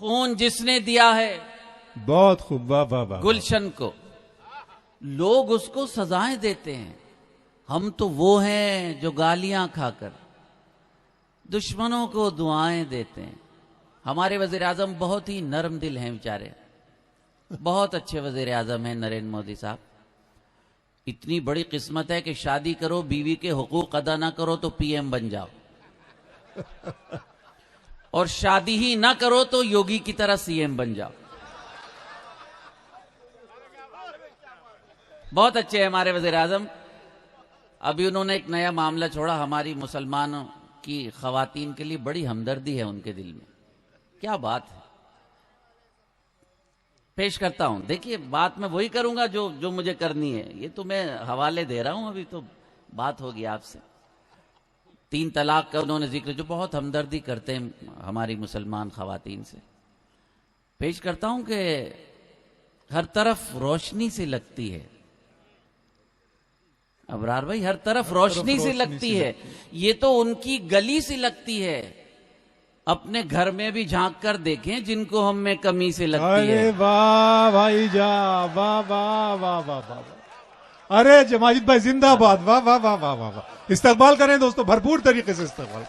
خون جس نے دیا ہے بہت خوب، واہ واہ واہ، گلشن کو، لوگ اس کو سزائیں دیتے ہیں، ہم تو وہ ہیں جو گالیاں کھا کر دشمنوں کو دعائیں دیتے ہیں۔ ہمارے وزیر اعظم بہت ہی نرم دل ہیں بیچارے، بہت اچھے وزیر اعظم ہیں نریندر مودی صاحب۔ اتنی بڑی قسمت ہے کہ شادی کرو، بیوی کے حقوق ادا نہ کرو تو پی ایم بن جاؤ، اور شادی ہی نہ کرو تو یوگی کی طرح سی ایم بن جاؤ۔ بہت اچھے ہیں ہمارے وزیر اعظم۔ ابھی انہوں نے ایک نیا معاملہ چھوڑا، ہماری مسلمانوں کی خواتین کے لیے بڑی ہمدردی ہے ان کے دل میں، کیا بات ہے۔ پیش کرتا ہوں، دیکھیے بات میں وہی کروں گا جو مجھے کرنی ہے، یہ تو میں حوالے دے رہا ہوں، ابھی تو بات ہوگی آپ سے۔ 3 طلاق کا انہوں نے ذکر، جو بہت ہمدردی کرتے ہیں ہماری مسلمان خواتین سے۔ پیش کرتا ہوں کہ ہر طرف روشنی سی لگتی ہے، ابرار بھائی، ہر طرف روشنی سی لگتی ہے، یہ تو ان کی گلی سی لگتی ہے، اپنے گھر میں بھی جھانک کر دیکھیں جن کو ہم میں کمی سے لگتی ہے۔ ارے واہ بھائی جان، واہ واہ واہ واہ واہ، ارے ماجد بھائی زندہ باد، واہ واہ واہ واہ واہ واہ، استقبال کریں دوستو، بھرپور طریقے سے استقبال،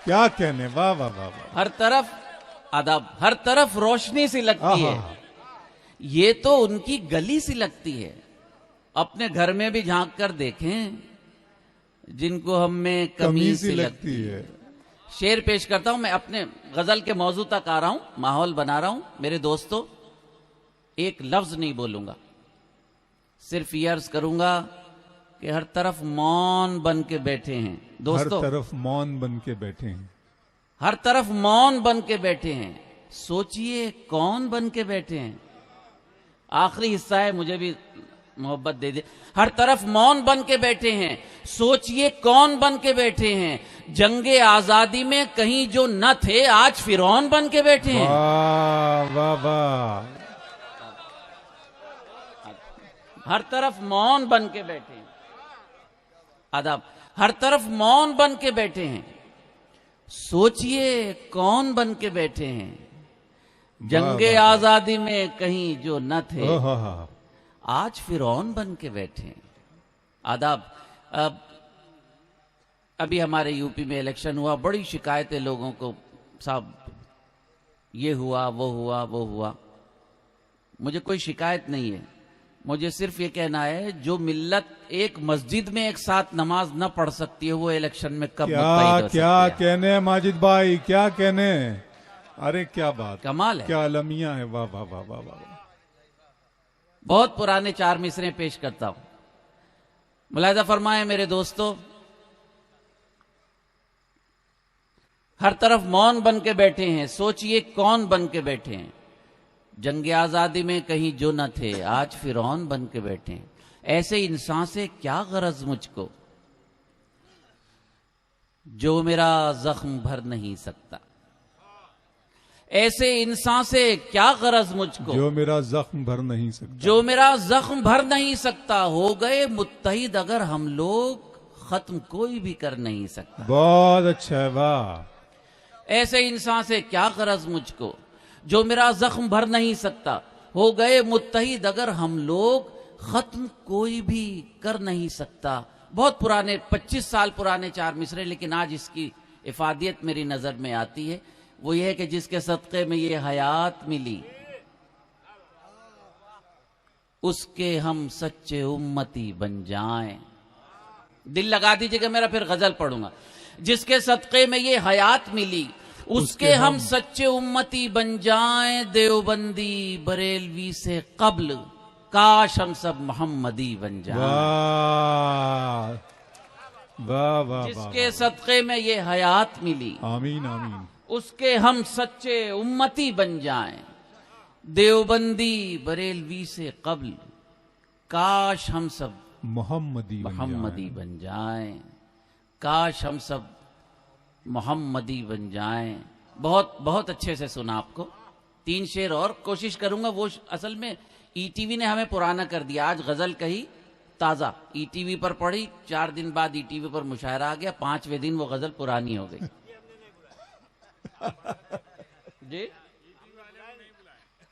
کیا کہنے، واہ واہ واہ واہ، ہر طرف ادب، ہر طرف روشنی سی لگتی ہے، یہ تو ان کی گلی سی لگتی ہے، اپنے گھر میں بھی جھانک کر دیکھیں جن کو ہم میں کمی سی لگتی ہے۔ شعر پیش کرتا ہوں، میں اپنے غزل کے موضوع تک آ رہا ہوں، ماحول بنا رہا ہوں میرے دوستو، ایک لفظ نہیں بولوں گا، صرف یہ عرض کروں گا کہ ہر طرف مون بن کے بیٹھے ہیں دوستو، ہر طرف مون بن کے بیٹھے ہیں، ہر طرف مون بن کے بیٹھے ہیں، سوچئے کون بن کے بیٹھے ہیں۔ آخری حصہ ہے، مجھے بھی محبت دے دے۔ ہر طرف مون بن کے بیٹھے ہیں، سوچئے کون بن کے بیٹھے ہیں، جنگ آزادی میں کہیں جو نہ تھے آج فرعون بن کے بیٹھے ہیں۔ واہ واہ واہ، ہر طرف مون بن کے بیٹھے ہیں، ادب، ہر طرف مون بن کے بیٹھے ہیں، سوچئے کون بن کے بیٹھے ہیں، جنگ آزادی میں کہیں جو نہ تھے آج فرعون بن کے بیٹھے ہیں۔ آداب، ابھی ہمارے یو پی میں الیکشن ہوا، بڑی شکایتیں لوگوں کو، صاحب یہ ہوا وہ ہوا وہ ہوا، مجھے کوئی شکایت نہیں ہے، مجھے صرف یہ کہنا ہے جو ملت ایک مسجد میں ایک ساتھ نماز نہ پڑھ سکتی ہے وہ الیکشن میں کب متحد ہو سکتی ہے؟ کیا کہنے ماجد بھائی، کیا کہنے، ارے کیا بات، کمال ہے، کیا عالمیہ ہے، واہ واہ واہ واہ واہ۔ بہت پرانے 4 مصریں پیش کرتا ہوں، ملاحظہ فرمائیں میرے دوستو، ہر طرف مون بن کے بیٹھے ہیں، سوچئے کون بن کے بیٹھے ہیں، جنگ آزادی میں کہیں جو نہ تھے آج فرعون بن کے بیٹھے ہیں۔ ایسے انسان سے کیا غرض مجھ کو جو میرا زخم بھر نہیں سکتا، ایسے انسان سے کیا غرض مجھ کو جو میرا زخم بھر نہیں سکتا، جو میرا زخم بھر نہیں سکتا، ہو گئے متحد اگر ہم لوگ ختم کوئی بھی کر نہیں سکتا۔ بہت اچھا ہے، واہ، ایسے انسان سے کیا غرض مجھ کو جو میرا زخم بھر نہیں سکتا، ہو گئے متحد اگر ہم لوگ ختم کوئی بھی کر نہیں سکتا۔ بہت پرانے 25 سال پرانے 4 مصرے، لیکن آج اس کی افادیت میری نظر میں آتی ہے، وہ یہ ہے کہ جس کے صدقے میں یہ حیات ملی اس کے ہم سچے امتی بن جائیں۔ دل لگا دیجئے کہ میرا پھر غزل پڑھوں گا۔ جس کے صدقے میں یہ حیات ملی اس کے ہم سچے امتی بن جائیں، دیوبندی بریلوی سے قبل کاش ہم سب محمدی بن جائیں۔ واہ واہ واہ، جس کے صدقے میں یہ حیات ملی آمین آمین، اس کے ہم سچے امتی بن جائیں، دیوبندی بریلوی سے قبل کاش ہم سب محمدی بن جائیں، کاش ہم سب محمدی بن جائیں۔ بہت بہت اچھے سے سنا آپ کو، 3 شعر اور کوشش کروں گا۔ وہ اصل میں ای ٹی وی نے ہمیں پرانا کر دیا، آج غزل کہی تازہ، ای ٹی وی پر پڑھی، 4 دن بعد ای ٹی وی پر مشاعرہ آ گیا، 5ویں دن وہ غزل پرانی ہو گئی۔ جی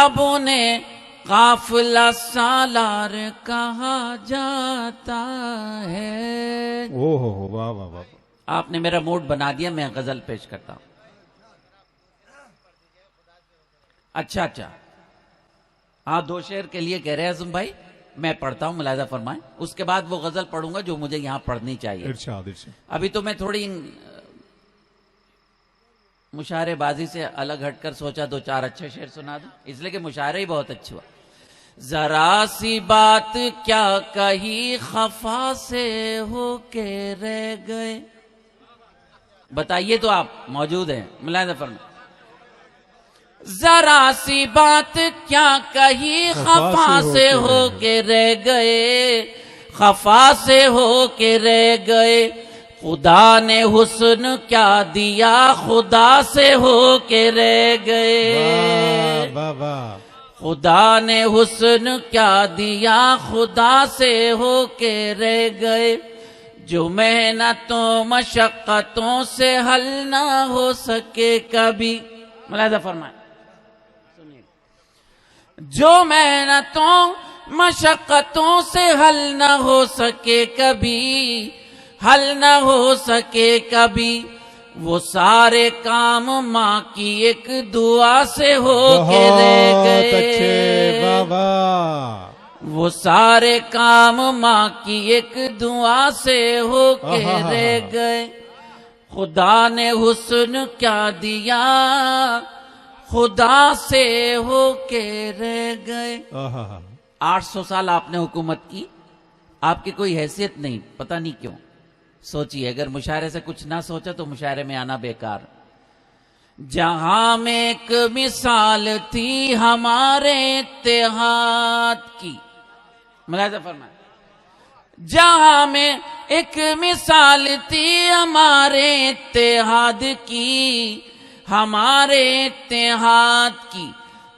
اب انہیں قافلہ سالار کہا جاتا ہے. او ہو واہ واہ واہ. آپ نے میرا موڈ بنا دیا. میں غزل پیش کرتا ہوں. اچھا ہاں 2 شعر کے لیے کہہ رہے ہیں اعظم بھائی. میں پڑھتا ہوں, ملاحظہ فرمائیں. اس کے بعد وہ غزل پڑھوں گا جو مجھے یہاں پڑھنی چاہیے. ارشاد ارشاد. ابھی تو میں تھوڑی مشاعرے بازی سے الگ ہٹ کر سوچا 2-4 اچھے شعر سنا دوں, اس لیے کہ مشاعرہ ہی بہت اچھا ہوا. ذرا سی بات کیا کہی خفا سے ہو کے رہ گئے. بتائیے تو آپ موجود ہیں, ملاحظہ فرمائیں. ذرا سی بات کیا کہی خفا سے ہو کے رہ گئے, خفا سے ہو کے رہ گئے. خدا نے حسن کیا دیا خدا سے ہو کے رہ گئے. واہ واہ. خدا نے حسن کیا دیا خدا سے ہو کے رہ گئے. جو محنتوں مشقتوں سے حل نہ ہو سکے کبھی. ملاحظہ فرمائیں. جو محنتوں مشقتوں سے حل نہ ہو سکے کبھی, حل نہ ہو سکے کبھی, وہ سارے کام ماں کی ایک دعا سے ہو کے رہ گئے. بہت اچھے. واہ واہ. وہ سارے کام ماں کی ایک دعا سے ہو کے رہ گئے. خدا نے حسن کیا دیا خدا سے ہو کے رہ گئے. 800 سال آپ نے حکومت کی, آپ کی کوئی حیثیت نہیں, پتہ نہیں کیوں. سوچیے, اگر مشاعرے سے کچھ نہ سوچا تو مشاعرے میں آنا بیکار. جہاں میں ایک مثال تھی ہمارے اتحاد کی. ملاحظہ فرمائیں. جہاں میں ایک مثال تھی ہمارے اتحاد کی, ہمارے اتحاد کی.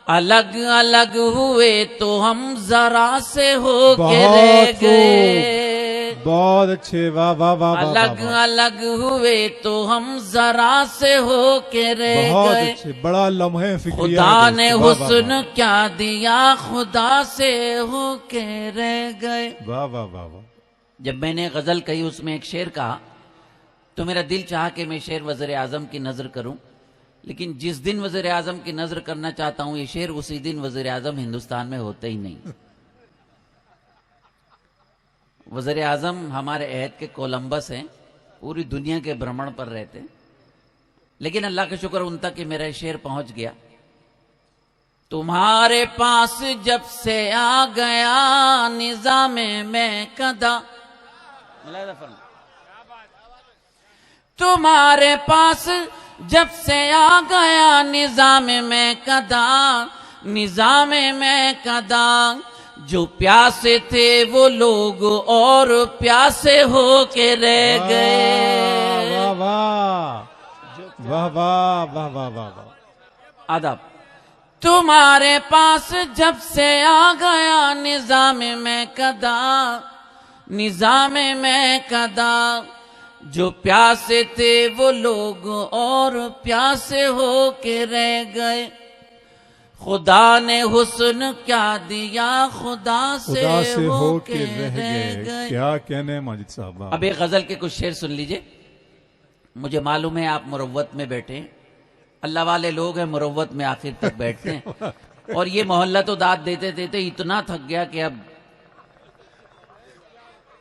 الگ الگ ہوئے تو ہم ذرا سے ہو کے رہ گئے. بہت اچھے. واہ واہ واہ. الگ الگ ہوئے تو ہم ذرا سے ہو کے رہ بہت گئے. اچھے. بڑا لمحے فکریہ. خدا نے حسن کیا دیا خدا سے ہو کے رہ گئے. واہ واہ واہ واہ. جب میں نے غزل کہی اس میں ایک شعر کہا تو میرا دل چاہا کہ میں شعر وزیر اعظم کی نظر کروں, لیکن جس دن وزیر اعظم کی نظر کرنا چاہتا ہوں یہ شعر اسی دن وزیر اعظم ہندوستان میں ہوتے ہی نہیں. وزیر اعظم ہمارے عہد کے کولمبس ہیں, پوری دنیا کے بھرمن پر رہتے ہیں, لیکن اللہ کا شکر ان تک کہ میرا شعر پہنچ گیا. تمہارے پاس جب سے آ گیا نظام میں قدا. تمہارے پاس جب سے آ گیا نظام میں قدا, نظام میں قدا. جو پیاسے تھے وہ لوگ اور پیاسے ہو کے رہ گئے. واہ واہ واہ واہ واہ واہ واہ. آداب. تمہارے پاس جب سے آ گیا نظام میں قدا, نظام میں قدا. جو پیاسے تھے وہ لوگ اور پیاسے ہو کے رہ گئے. خدا نے حسن کیا دیا خدا سے ہو کے رہ گئے. کیا کہنے ماجد صاحب. اب ایک غزل کے کچھ شعر سن لیجئے. مجھے معلوم ہے آپ مروت میں بیٹھے ہیں, اللہ والے لوگ ہیں مروت میں آخر تک بیٹھتے ہیں, اور یہ محلہ تو داد دیتے دیتے اتنا تھک گیا کہ اب.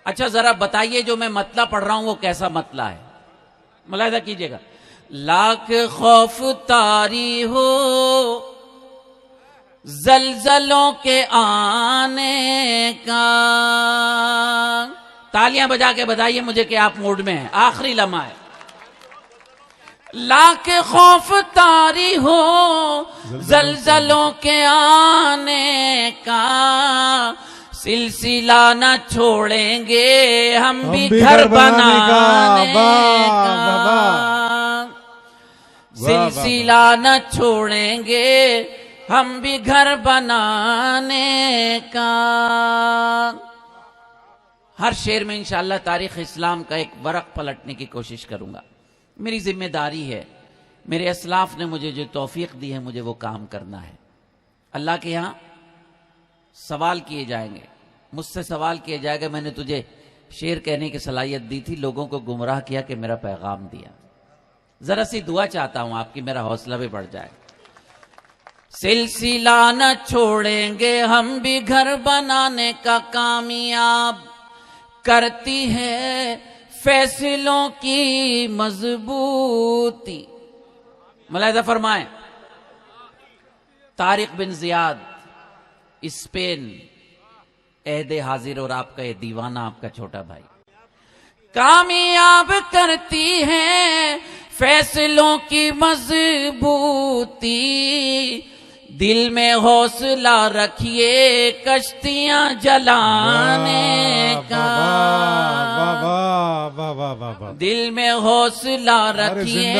اچھا ذرا بتائیے جو میں مطلع پڑھ رہا ہوں وہ کیسا مطلع ہے, ملاحظہ کیجئے گا. لاکھ خوف طاری ہو زلزلوں کے آنے کا. تالیاں بجا کے بتائیے مجھے کہ آپ موڈ میں ہیں, آخری لمحہ ہے. لاکھ خوف طاری ہو زلزلوں کے آنے کا, سلسلہ نہ چھوڑیں گے ہم بھی گھر بنانے کا. سلسلہ نہ چھوڑیں گے ہم بھی گھر بنانے کا. ہر شعر میں انشاءاللہ تاریخ اسلام کا ایک ورق پلٹنے کی کوشش کروں گا. میری ذمہ داری ہے, میرے اسلاف نے مجھے جو توفیق دی ہے مجھے وہ کام کرنا ہے. اللہ کے یہاں سوال کیے جائیں گے، مجھ سے سوال کیا جائے گا میں نے تجھے شعر کہنے کی صلاحیت دی تھی، لوگوں کو گمراہ کیا کہ میرا پیغام دیا. ذرا سی دعا چاہتا ہوں آپ کی، میرا حوصلہ بھی بڑھ جائے. سلسلہ نہ چھوڑیں گے ہم بھی گھر بنانے کا، کامیاب کرتی ہے فیصلوں کی مضبوطی. ملاحظہ فرمائیں، طارق بن زیاد، اسپین، عہد حاضر، اور آپ کا یہ دیوانہ آپ کا چھوٹا بھائی. کامیاب کرتی ہے فیصلوں کی مضبوطی، دل میں حوصلہ رکھیے کشتیاں جلانے کا. دل میں حوصلہ رکھیے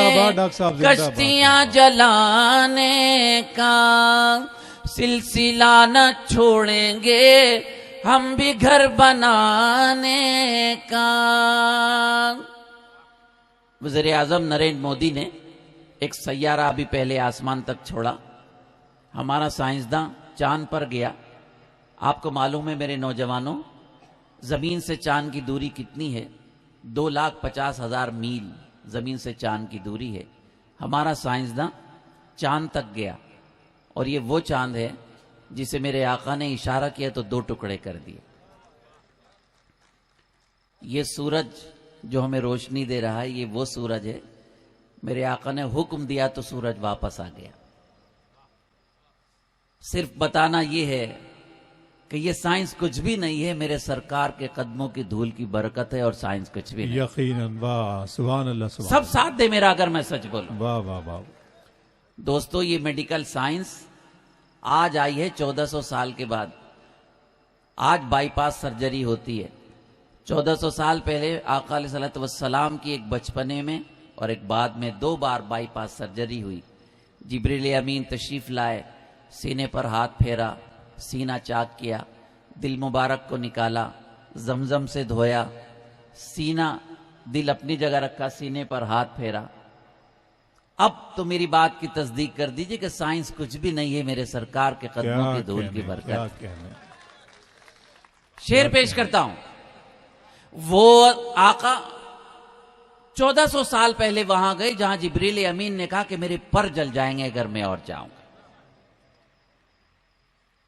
کشتیاں جلانے کا، سلسلہ نہ چھوڑیں گے ہم بھی گھر بنانے کا. وزیر اعظم نریندر مودی نے ایک سیارہ ابھی پہلے آسمان تک چھوڑا. ہمارا سائنسداں چاند پر گیا. آپ کو معلوم ہے میرے نوجوانوں، زمین سے چاند کی دوری کتنی ہے؟ 2,50,000 میل زمین سے چاند کی دوری ہے. ہمارا سائنسداں چاند تک گیا، اور یہ وہ چاند ہے جسے میرے آقا نے اشارہ کیا تو 2 ٹکڑے کر دیے. یہ سورج جو ہمیں روشنی دے رہا ہے، یہ وہ سورج ہے، میرے آقا نے حکم دیا تو سورج واپس آ گیا. صرف بتانا یہ ہے کہ یہ سائنس کچھ بھی نہیں ہے، میرے سرکار کے قدموں کی دھول کی برکت ہے، اور سائنس کچھ بھی نہیں. یقیناً. واہ، سبحان اللہ، سبحان سب ساتھ دے میرا اگر میں سچ بولوں. واہ واہ واہ. دوستو، یہ میڈیکل سائنس آج آئی ہے 1400 سال کے بعد. آج بائی پاس سرجری ہوتی ہے. 1400 سال پہلے آقا علیہ الصلوۃ والسلام کی ایک بچپنے میں اور ایک بعد میں 2 بار بائی پاس سرجری ہوئی. جبریل امین تشریف لائے، سینے پر ہاتھ پھیرا، سینہ چاک کیا، دل مبارک کو نکالا، زمزم سے دھویا، سینہ دل اپنی جگہ رکھا، سینے پر ہاتھ پھیرا. اب تو میری بات کی تصدیق کر دیجئے کہ سائنس کچھ بھی نہیں ہے، میرے سرکار کے قدموں کی دھول کی برکت. شعر پیش کرتا ہوں. وہ آقا 1400 سال پہلے وہاں گئے جہاں جبریل امین نے کہا کہ میرے پر جل جائیں گے اگر میں اور جاؤں.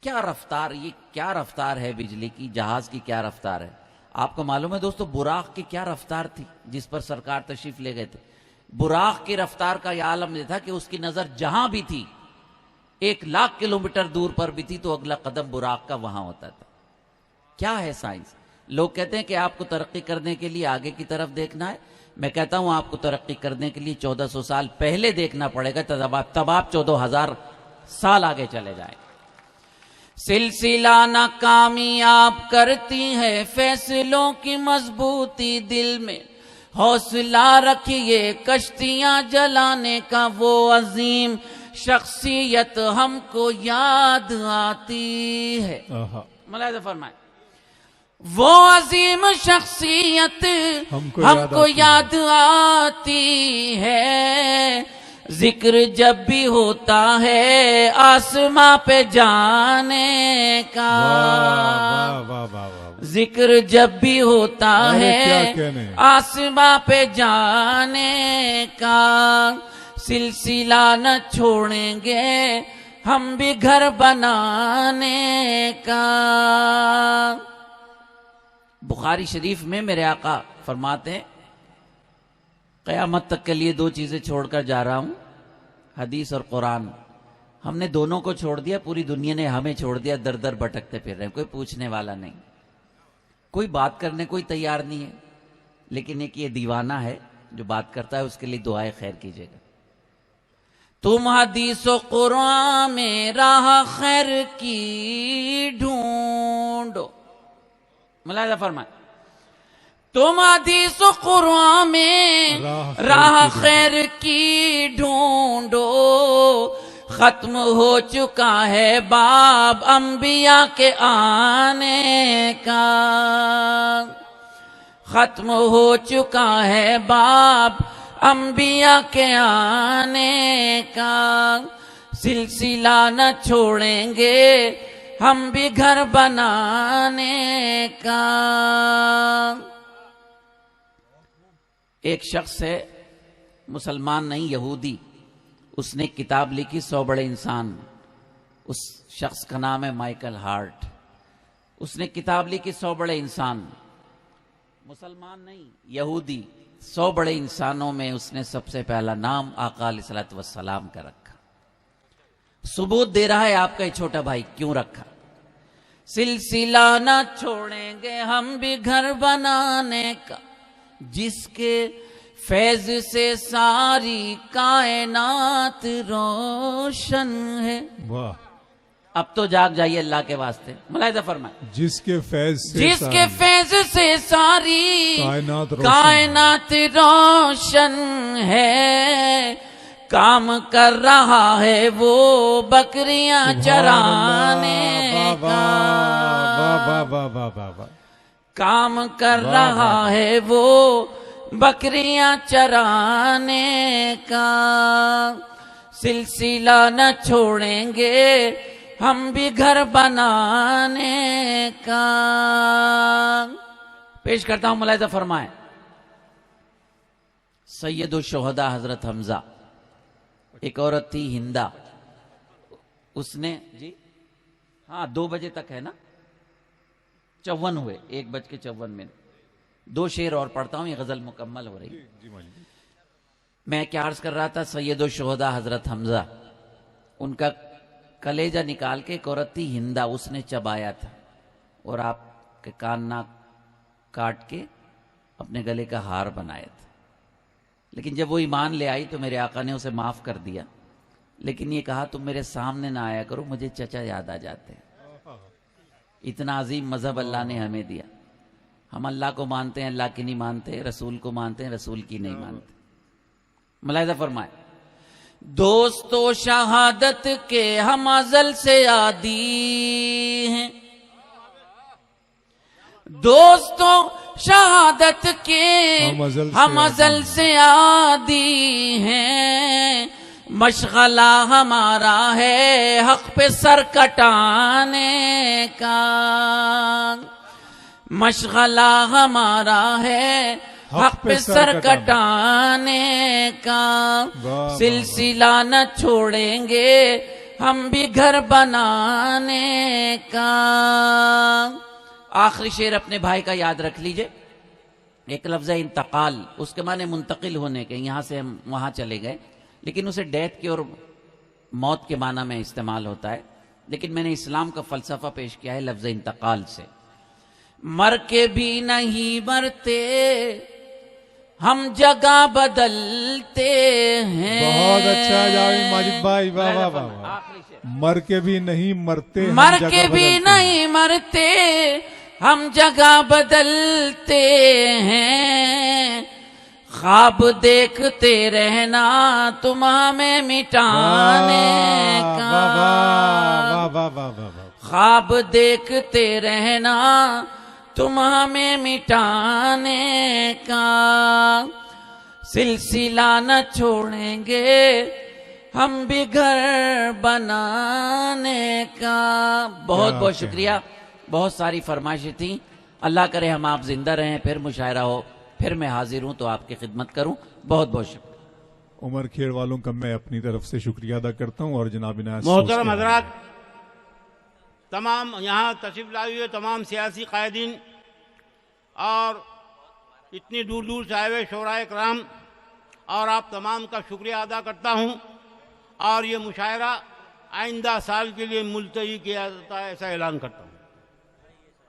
کیا رفتار، یہ کیا رفتار ہے بجلی کی، جہاز کی کیا رفتار ہے. آپ کو معلوم ہے دوستو براق کی کیا رفتار تھی جس پر سرکار تشریف لے گئے تھے. براق کی رفتار کا یہ عالم یہ تھا کہ اس کی نظر جہاں بھی تھی 1,00,000 کلومیٹر دور پر بھی تھی تو اگلا قدم براق کا وہاں ہوتا تھا. کیا ہے سائنس؟ لوگ کہتے ہیں کہ آپ کو ترقی کرنے کے لیے آگے کی طرف دیکھنا ہے. میں کہتا ہوں آپ کو ترقی کرنے کے لیے 1400 سال پہلے دیکھنا پڑے گا، تب آپ 14,000 سال آگے چلے جائیں. سلسلہ نہ کامیاب کرتی ہے فیصلوں کی مضبوطی، دل میں حوصلہ رکھیے کشتیاں جلانے کا. وہ عظیم شخصیت ہم کو یاد آتی ہے. ملاحظہ فرمائیں، وہ عظیم شخصیت ہم کو یاد آتی ہے. ذکر جب بھی ہوتا ہے آسماں پہ جانے کا، ذکر جب بھی ہوتا ہے آسماں پہ جانے کا، سلسلہ نہ چھوڑیں گے ہم بھی گھر بنانے کا. بخاری شریف میں میرے آقا فرماتے ہیں قیامت تک کے لیے 2 چیزیں چھوڑ کر جا رہا ہوں، حدیث اور قرآن. ہم نے دونوں کو چھوڑ دیا، پوری دنیا نے ہمیں چھوڑ دیا، در در بھٹکتے پھر رہے ہیں، کوئی پوچھنے والا نہیں، کوئی بات کرنے کوئی تیار نہیں ہے. لیکن ایک یہ دیوانہ ہے جو بات کرتا ہے، اس کے لیے دعائے خیر کیجیے گا. تم حدیث و قرآن میں راہ خیر کی ڈھونڈو. ملاحظہ فرمائیں، تم حدیث و قرآن میں راہ خیر کی ڈھونڈو. ختم ہو چکا ہے باب انبیاء کے آنے کا، ختم ہو چکا ہے باب انبیاء کے آنے کا. سلسلہ نہ چھوڑیں گے ہم بھی گھر بنانے کا. ایک شخص ہے، مسلمان نہیں، یہودی، اس نے کتاب لکھی 100 بڑے انسان. اس شخص کا نام ہے مائیکل ہارٹ. اس نے کتاب لکھی 100 بڑے انسان. مسلمان نہیں، یہودی. 100 بڑے انسانوں میں اس نے سب سے پہلا نام آقا علیہ الصلوۃ والسلام کا رکھا. ثبوت دے رہا ہے آپ کا یہ چھوٹا بھائی کیوں رکھا. سلسلہ نہ چھوڑیں گے ہم بھی گھر بنانے کا، جس کے فیض سے ساری کائنات روشن ہے. واہ. اب تو جاگ جائیے اللہ کے واسطے. ملاحظہ فرمائیں. جس کے فیض سے ساری کائنات روشن ہے، کام کر رہا ہے وہ بکریاں چرانے کا. کام کر رہا ہے وہ بکریاں چرانے کا. سلسلہ نہ چھوڑیں گے ہم بھی گھر بنانے کا. پیش کرتا ہوں، ملاحظہ فرمائیں. سید الشہداء حضرت حمزہ. ایک عورت تھی ہندا، اس نے جی ہاں 2 بجے تک ہے نا، 54 ہوئے، 1:54. 2 شعر اور پڑھتا ہوں، یہ غزل مکمل ہو رہی. میں کیا عرض کر رہا تھا، سید الشہداء حضرت حمزہ، ان کا کلیجہ نکال کے ایک عورت تھی ہندا، اس نے چبایا تھا اور آپ کے کان ناک کاٹ کے اپنے گلے کا ہار بنایا تھا. لیکن جب وہ ایمان لے آئی تو میرے آقا نے اسے معاف کر دیا، لیکن یہ کہا تم میرے سامنے نہ آیا کرو، مجھے چچا یاد آ جاتے ہیں. اتنا عظیم مذہب اللہ نے ہمیں دیا. ہم اللہ کو مانتے ہیں، اللہ کی نہیں مانتے، رسول کو مانتے ہیں، رسول کی نہیں مانتے. ملاحظہ فرمائے. دوستو شہادت کے ہم ازل سے عادی ہیں، دوستو شہادت کے ہم ازل سے عادی ہیں. مشغلہ ہمارا ہے حق پہ سر کٹانے کا. مشغلہ ہمارا ہے حق پہ سر کٹانے کا. سلسلہ نہ چھوڑیں گے ہم بھی گھر بنانے کا. آخری شعر اپنے بھائی کا یاد رکھ لیجئے. ایک لفظ ہے انتقال، اس کے معنی منتقل ہونے کے، یہاں سے ہم وہاں چلے گئے، لیکن اسے ڈیتھ کے اور موت کے معنی میں استعمال ہوتا ہے. لیکن میں نے اسلام کا فلسفہ پیش کیا ہے لفظ انتقال سے. مر کے بھی نہیں مرتے ہم جگہ بدلتے ہیں. بہت اچھا جاوید ماجد بھائی، واہ واہ واہ. مر کے بھی نہیں مرتے، مر کے بھی نہیں مرتے ہم جگہ بدلتے ہیں. خواب دیکھتے رہنا تم ہمیں مٹانے کا. خواب دیکھتے رہنا تم ہمیں مٹانے کا. سلسلہ نہ چھوڑیں گے ہم بھی گھر بنانے کا. بہت بہت شکریہ. بہت ساری فرمائشیں تھیں. اللہ کرے ہم آپ زندہ رہیں، پھر مشاعرہ ہو، پھر میں حاضر ہوں تو آپ کی خدمت کروں. بہت بہت شکریہ. عمر کھیڑ والوں کا میں اپنی طرف سے شکریہ ادا کرتا ہوں. اور جناب عنایت محترم حضرات، تمام یہاں تشریف لائے ہوئے تمام سیاسی قائدین اور اتنی دور دور سے آئے ہوئے شعراء کرام، اور آپ تمام کا شکریہ ادا کرتا ہوں. اور یہ مشاعرہ آئندہ سال کے لیے ملتوی کیا جاتا ہے، ایسا اعلان کرتا ہوں.